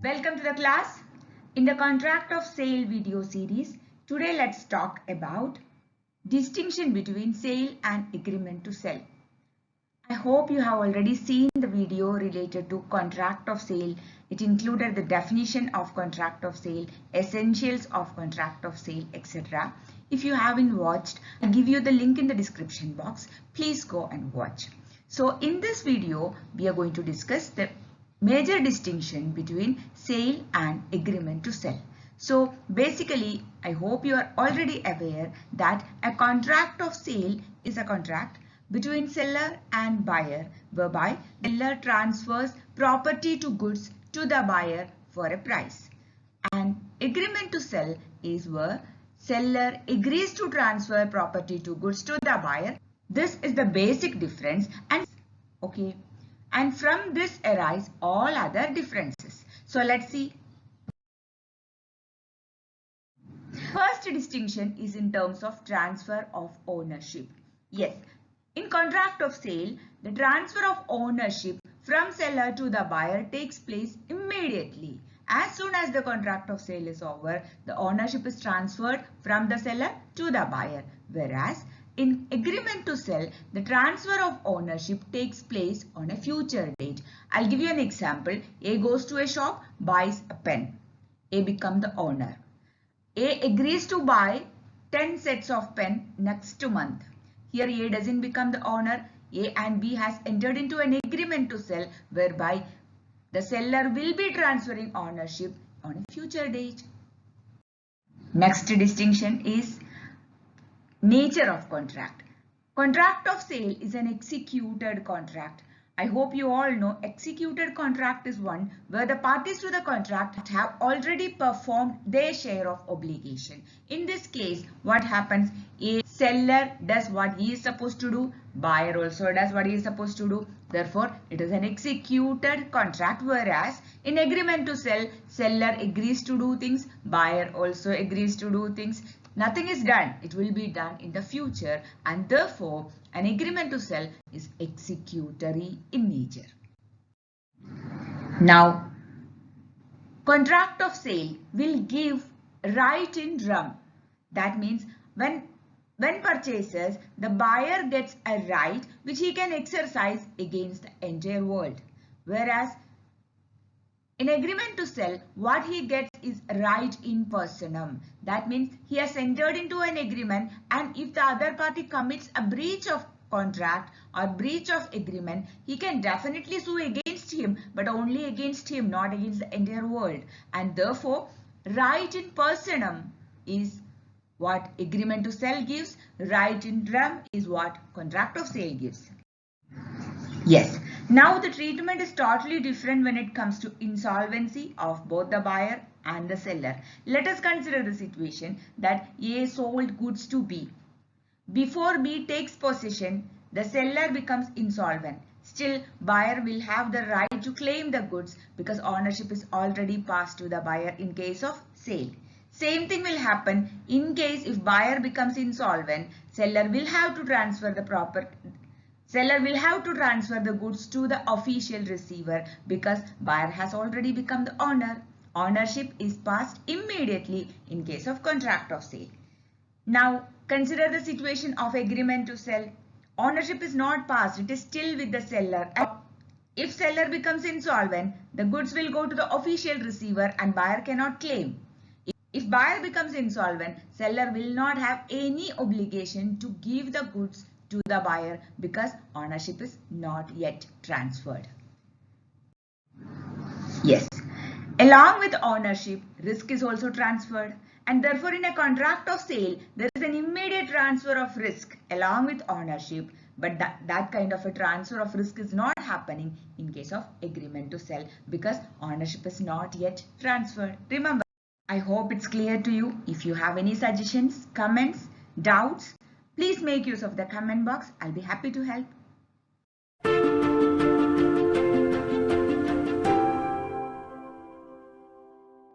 Welcome to the class. In the contract of sale video series, today let's talk about distinction between sale and agreement to sell. I hope you have already seen the video related to contract of sale. It included the definition of contract of sale, essentials of contract of sale, etc. If you haven't watched, I'll give you the link in the description box. Please go and watch. So in this video, we are going to discuss the major distinction between sale and agreement to sell. So basically, I hope you are already aware that a contract of sale is a contract between seller and buyer whereby seller transfers property to goods to the buyer for a price. And agreement to sell is where seller agrees to transfer property to goods to the buyer. This is the basic difference and from this arise all other differences. So let's see. First distinction is in terms of transfer of ownership. Yes, in contract of sale, the transfer of ownership from seller to the buyer takes place immediately. As soon as the contract of sale is over, the ownership is transferred from the seller to the buyer. Whereas in agreement to sell, the transfer of ownership takes place on a future date. I'll give you an example. A goes to a shop, buys a pen. A becomes the owner. A agrees to buy 10 sets of pen next month. Here A doesn't become the owner. A and B has entered into an agreement to sell whereby the seller will be transferring ownership on a future date. Next distinction is nature of contract. Contract of sale is an executed contract. I hope you all know executed contract is one where the parties to the contract have already performed their share of obligation. In this case, what happens? A seller does what he is supposed to do. Buyer also does what he is supposed to do. Therefore, it is an executed contract, whereas in agreement to sell, seller agrees to do things. Buyer also agrees to do things. Nothing is done. It will be done in the future, and therefore an agreement to sell is executory in nature. Now, contract of sale will give right in drum. That means when purchases, the buyer gets a right which he can exercise against the entire world. Whereas in agreement to sell, what he gets is right in personam. That means he has entered into an agreement, and if the other party commits a breach of contract or breach of agreement, he can definitely sue against him, but only against him, not against the entire world. And therefore, right in personam is what agreement to sell gives. Right in drum is what contract of sale gives. Yes. Now the treatment is totally different when it comes to insolvency of both the buyer and the seller. Let us consider the situation that A sold goods to B. Before B takes possession, the seller becomes insolvent. Still, buyer will have the right to claim the goods because ownership is already passed to the buyer in case of sale. Same thing will happen in case if buyer becomes insolvent, seller will have to transfer the goods to the official receiver because buyer has already become the owner. Ownership is passed immediately in case of contract of sale. Now consider the situation of agreement to sell. Ownership is not passed. It is still with the seller. If seller becomes insolvent, the goods will go to the official receiver and buyer cannot claim. If buyer becomes insolvent, seller will not have any obligation to give the goods to the buyer because ownership is not yet transferred. Yes. Along with ownership, risk is also transferred, and therefore in a contract of sale, there is an immediate transfer of risk along with ownership, but that kind of a transfer of risk is not happening in case of agreement to sell because ownership is not yet transferred. Remember, I hope it's clear to you. If you have any suggestions, comments, doubts, please make use of the comment box. I'll be happy to help.